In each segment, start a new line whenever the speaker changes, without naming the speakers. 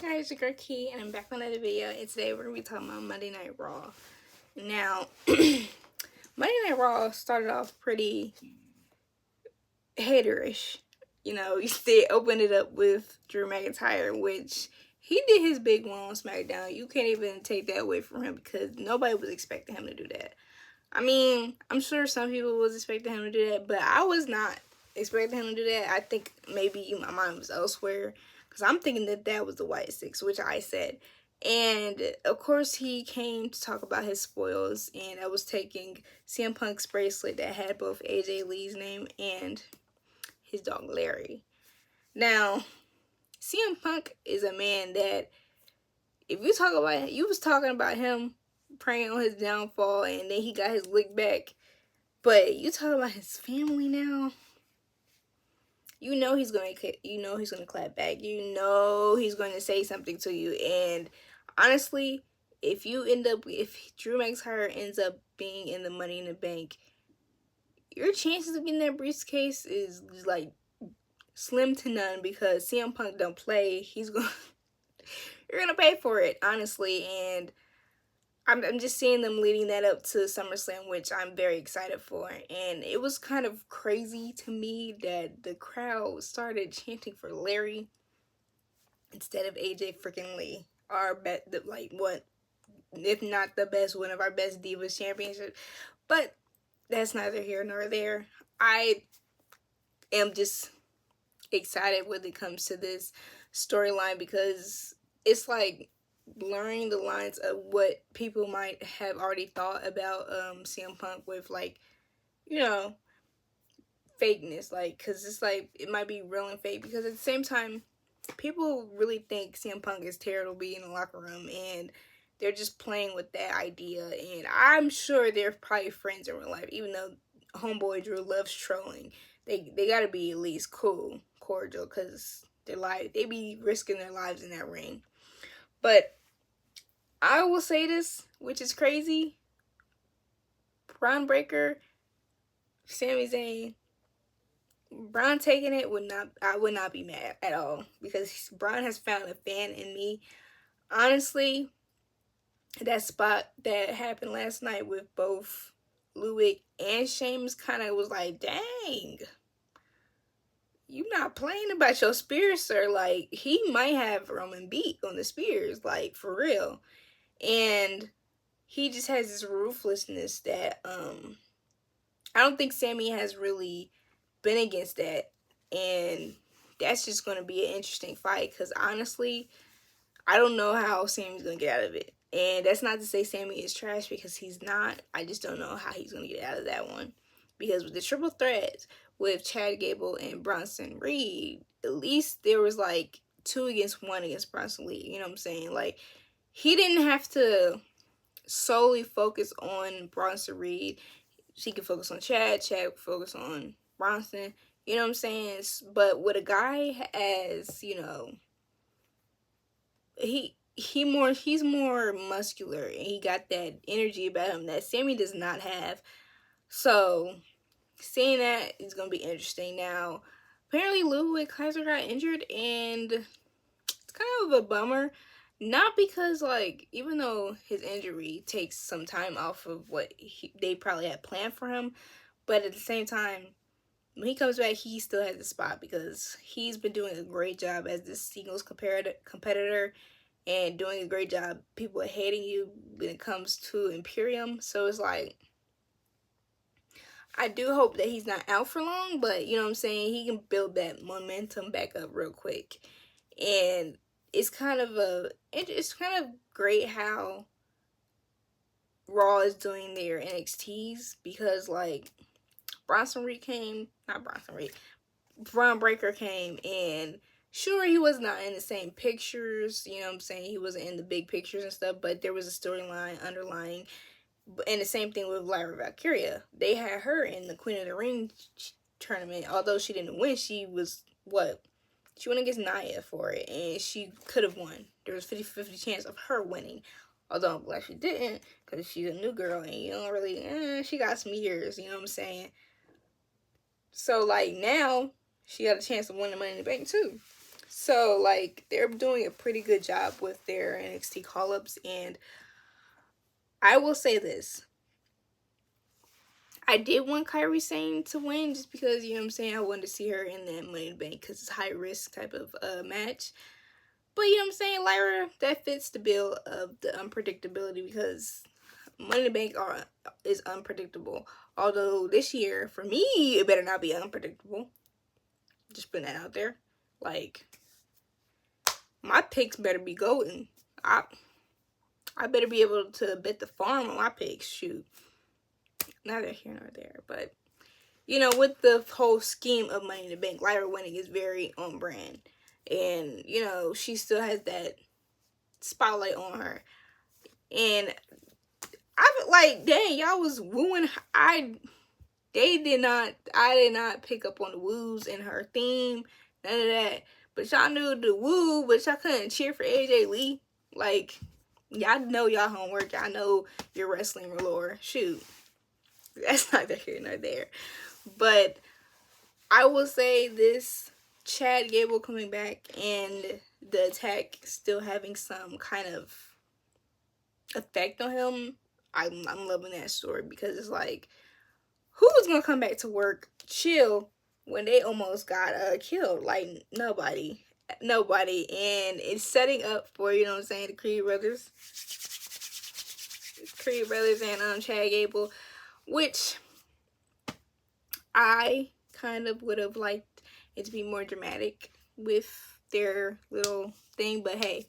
Guys, it's your girl Key, and I'm back with another video. And today we're gonna be talking about Monday Night Raw. Now, Monday Night Raw started off pretty haterish. You know, they opened it up with Drew McIntyre, which he did his big one on SmackDown. You can't even take that away from him because nobody was expecting him to do that. I mean, I'm sure some people was expecting him to do that, but I was not expecting him to do that. I think maybe my mind was elsewhere because I'm thinking that that was the White Six, which I said. And of course, he came to talk about his spoils, and I was taking CM Punk's bracelet that had both AJ Lee's name and his dog Larry. Now, CM Punk is a man that, if you talk about, you was talking about him praying on his downfall, and then he got his lick back. But you talk about his family now. You know he's gonna clap back. You know he's gonna say something to you. And honestly, if Drew McIntyre ends up being in the Money in the Bank, your chances of getting that briefcase is like slim to none because CM Punk don't play. You're gonna pay for it, honestly, and I'm just seeing them leading that up to SummerSlam, which I'm very excited for. And it was kind of crazy to me that the crowd started chanting for Larry instead of AJ freaking Lee. What, if not the best, one of our best Divas championship. But that's neither here nor there. I am just excited when it comes to this storyline because it's like blurring the lines of what people might have already thought about CM Punk with, like, you know, fakeness, like, because it's like it might be real and fake, because at the same time people really think CM Punk is terrible being in the locker room, and they're just playing with that idea. And I'm sure they're probably friends in real life, even though homeboy Drew loves trolling. They gotta be at least cordial, because they be risking their lives in that ring. But I will say this, which is crazy. Braun Breaker, Sami Zayn, Braun taking it I would not be mad at all, because Braun has found a fan in me. Honestly, that spot that happened last night with both Ludwig and Sheamus kind of was like, dang, you not playing about your spears, sir. Like, he might have Roman beat on the spears, like, for real. And he just has this ruthlessness that I don't think Sammy has really been against that. And that's just going to be an interesting fight, because honestly, I don't know how Sammy's going to get out of it. And that's not to say Sammy is trash, because he's not. I just don't know how he's going to get out of that one. Because with the triple threats with Chad Gable and Bronson Reed, at least there was like 2 against 1 against Bronson Reed. You know what I'm saying? Like, he didn't have to solely focus on Bronson Reed. She could focus on Chad could focus on Bronson. You know what I'm saying? But with a guy as, you know, he's more muscular, and he got that energy about him that Sammy does not have. So seeing that is gonna be interesting. Now, apparently Ludwig Kaiser got injured, and it's kind of a bummer. Not because, like, even though his injury takes some time off of what they probably had planned for him, but at the same time, when he comes back, he still has the spot, because he's been doing a great job as this singles competitor, and doing a great job. People are hating you when it comes to Imperium. So it's like, I do hope that he's not out for long, but you know what I'm saying, he can build that momentum back up real quick. And it's kind of great how Raw is doing their NXTs, because like Braun Breaker came, and sure, he was not in the same pictures, you know what I'm saying, he wasn't in the big pictures and stuff, but there was a storyline underlying. And the same thing with Lyra Valkyria. They had her in the Queen of the Ring tournament. Although she didn't win, she was, she went against Nia for it, and she could have won. There was 50-50 chance of her winning. Although I'm glad she didn't, because she's a new girl, and you don't really, she got some years, you know what I'm saying? So, like, now, she got a chance of winning Money in the Bank, too. So like they're doing a pretty good job with their NXT call ups, and I will say this. I did want Kyrie Sane to win just because, you know what I'm saying, I wanted to see her in that Money in the Bank because it's high risk type of match. But, you know what I'm saying, Lyra, that fits the bill of the unpredictability because Money in the Bank is unpredictable. Although this year, for me, it better not be unpredictable. Just putting that out there. Like, my picks better be golden. I better be able to bet the farm on my picks. Shoot. Neither here nor there. But, you know, with the whole scheme of Money in the Bank, Lyra winning is very on brand. And, you know, she still has that spotlight on her. And I feel like, dang, y'all was wooing. I did not pick up on the woos in her theme, none of that. But y'all knew the woo, but y'all couldn't cheer for AJ Lee. Like, y'all know y'all homework. Y'all know your wrestling lore. Shoot, that's neither here nor there. But I will say this: Chad Gable coming back and the attack still having some kind of effect on him. I'm loving that story because it's like, who was gonna come back to work chill when they almost got killed? Like nobody, and it's setting up for, you know what I'm saying, the Creed brothers and Chad Gable, which I kind of would have liked it to be more dramatic with their little thing, but hey,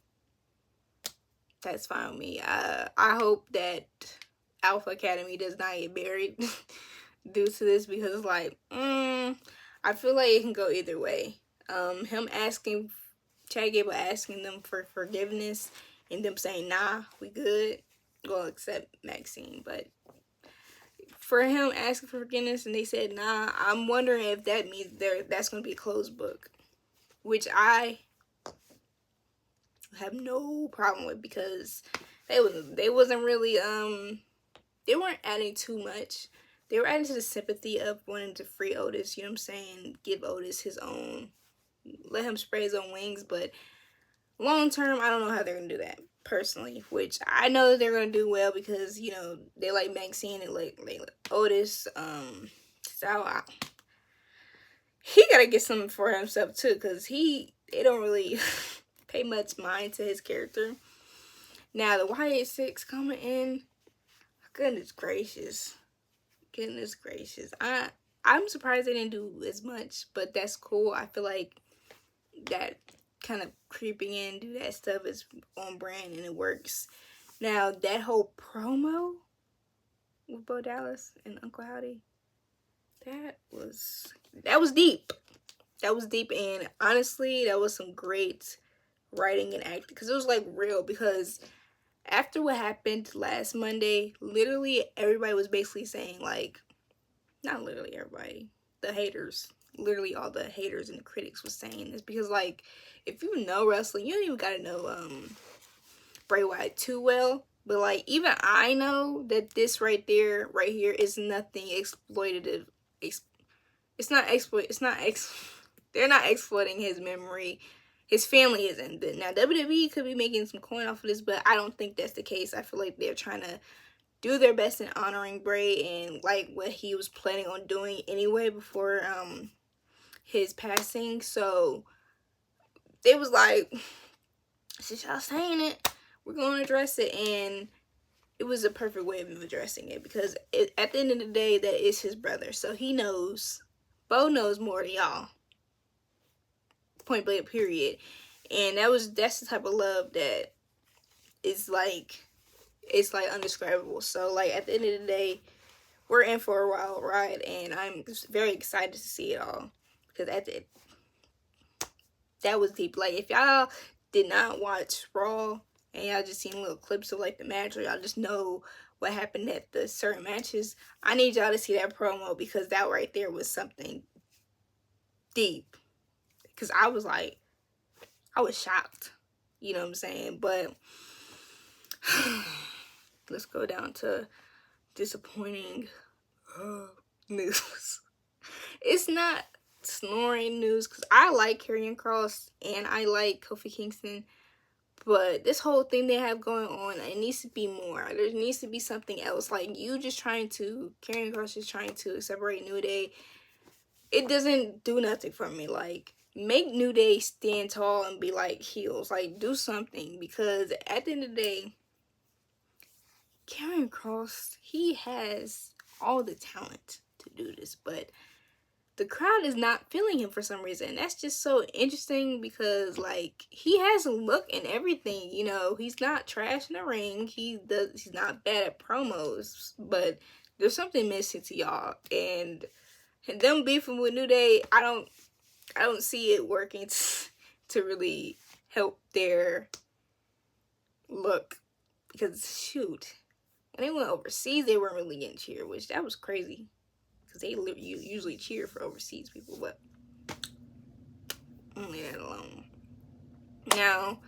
that's fine with me. I hope that Alpha Academy does not get buried due to this because it's like, I feel like it can go either way. Him asking, Chad Gable asking them for forgiveness and them saying, nah, we good. Well, except Maxine, but for him asking for forgiveness and they said, nah, I'm wondering if that means that's going to be a closed book, which I have no problem with because they wasn't really they weren't adding too much. They were adding to the sympathy of wanting to free Otis, you know what I'm saying? Give Otis his own, let him spray his own wings, but long term, I don't know how they're going to do that, personally, which I know that they're going to do well because, you know, they like Maxine and like Otis, so he got to get something for himself, too, because they don't really pay much mind to his character. Now, the YA6 coming in, goodness gracious. I'm surprised they didn't do as much, but that's cool. I feel like that kind of creeping in, do that stuff is on brand and it works. Now, that whole promo with Bo Dallas and Uncle Howdy, that was deep. That was deep, and honestly, that was some great writing and acting because it was like real. Because after what happened last Monday, literally everybody was basically saying, like, not literally everybody, the haters, literally all the haters and the critics was saying this because, like, if you know wrestling, you don't even gotta know Bray Wyatt too well, but like even I know that this right here is nothing exploitative. They're not exploiting his memory. His family isn't. Now WWE could be making some coin off of this, but I don't think that's the case. I feel like they're trying to do their best in honoring Bray and like what he was planning on doing anyway before his passing. So they was like, since y'all saying it, we're gonna address it, and it was a perfect way of addressing it because at the end of the day, that is his brother, so he knows. Bo knows more than y'all. Point blank, period. And that's the type of love that is like, it's like undescribable. So like at the end of the day, we're in for a wild ride, and I'm very excited to see it all because that was deep. Like if y'all did not watch Raw and y'all just seen little clips of like the match, or y'all just know what happened at the certain matches, I need y'all to see that promo because that right there was something deep. Because I was shocked, you know what I'm saying? But let's go down to disappointing news. It's not snoring news because I like Karrion Kross and I like Kofi Kingston. But this whole thing they have going on, it needs to be more. There needs to be something else. Like, you just trying to, Karrion Kross is trying to separate New Day. It doesn't do nothing for me. Like, make New Day stand tall and be like heels. Like, do something. Because at the end of the day, Karrion Kross, he has all the talent to do this. But the crowd is not feeling him for some reason. And that's just so interesting because, like, he has a look and everything. You know, he's not trash in the ring. He's not bad at promos. But there's something missing to y'all. And them beefing with New Day, I don't see it working to really help their look. Because, shoot, when they went overseas, they weren't really getting cheered, which that was crazy. Because they usually cheer for overseas people, but I'll leave that alone. Now,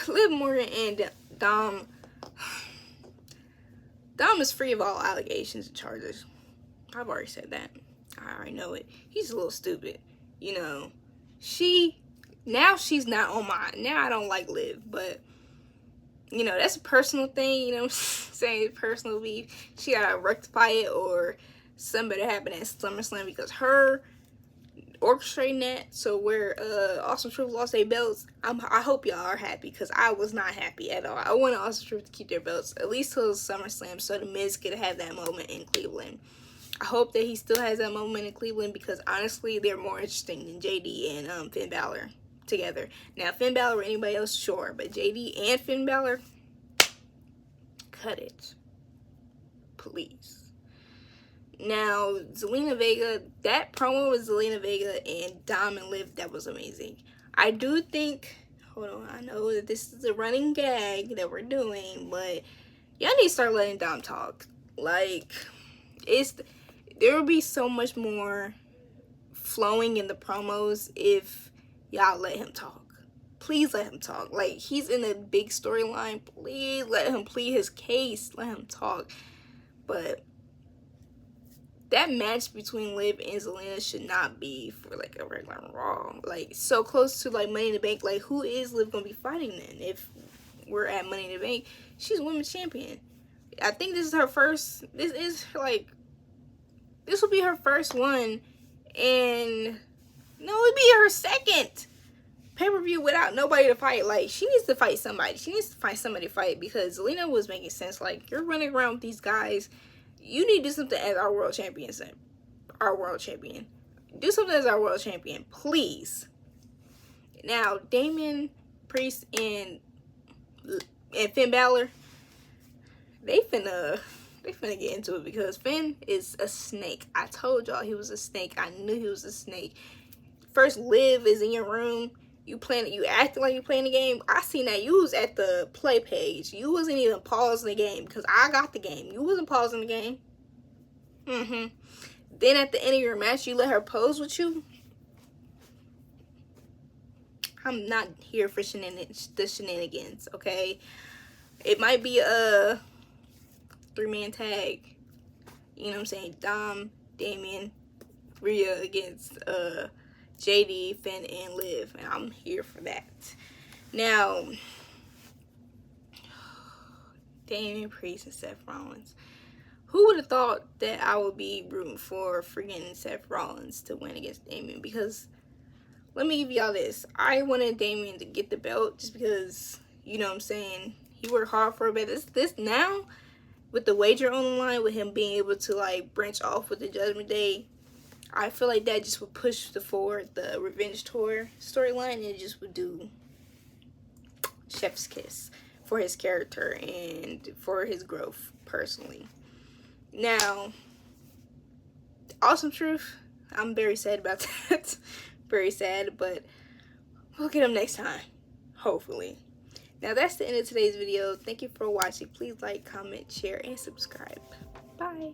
Liv Morgan and Dom is free of all allegations and charges. I've already said that. I already know it. He's a little stupid. You know, now she's not on mine. Now I don't like Liv, but you know, that's a personal thing, you know what I'm saying? Personal beef. She gotta rectify it, or something better happen at SummerSlam, because her orchestrating that, so where Awesome Truth lost their belts, I hope y'all are happy, because I was not happy at all. I wanted Awesome Truth to keep their belts, at least till SummerSlam, so the Miz could have that moment in Cleveland. I hope that he still has that moment in Cleveland, because honestly, they're more interesting than JD and Finn Balor together. Now, Finn Balor or anybody else, sure, but JD and Finn Balor, cut it. Please. Now, Zelina Vega, that promo with Zelina Vega and Dom and Liv, that was amazing. I do think, hold on, I know that this is a running gag that we're doing, but y'all need to start letting Dom talk. Like, there will be so much more flowing in the promos if y'all let him talk. Please let him talk. Like, he's in a big storyline. Please let him plead his case. Let him talk. But that match between Liv and Zelina should not be for, like, a regular Raw. Like, so close to, like, Money in the Bank. Like, who is Liv going to be fighting then? If we're at Money in the Bank, she's women's champion. I think this is her first, this will be her first one. And, no, it'll be her second pay-per-view without nobody to fight. Like, she needs to fight somebody. She needs to find somebody to fight, because Zelina was making sense. Like, you're running around with these guys. You need to do something as our world champion. Do something as our world champion, please. Now, Damian Priest and Finn Balor, they finna get into it, because Finn is a snake. I told y'all he was a snake. I knew he was a snake. First, Liv is in your room. You acting like you playing the game. I seen that you was at the play page. You wasn't even pausing the game, because I got the game. You wasn't pausing the game. Then at the end of your match, you let her pose with you. I'm not here for the shenanigans, okay? It might be a 3-man tag. You know what I'm saying? Dom, Damian, Rhea against JD, Finn, and Liv, and I'm here for that. Now, Damian Priest and Seth Rollins. Who would have thought that I would be rooting for freaking Seth Rollins to win against Damian? Because, let me give y'all this. I wanted Damian to get the belt just because, you know what I'm saying, he worked hard for it. But this now, with the wager on the line, with him being able to, like, branch off with the Judgment Day, I feel like that just would push forward the Revenge Tour storyline, and it just would do chef's kiss for his character and for his growth personally. Now, Awesome Truth, I'm very sad about that. Very sad, but we'll get him next time, hopefully. Now, that's the end of today's video. Thank you for watching. Please like, comment, share, and subscribe. Bye.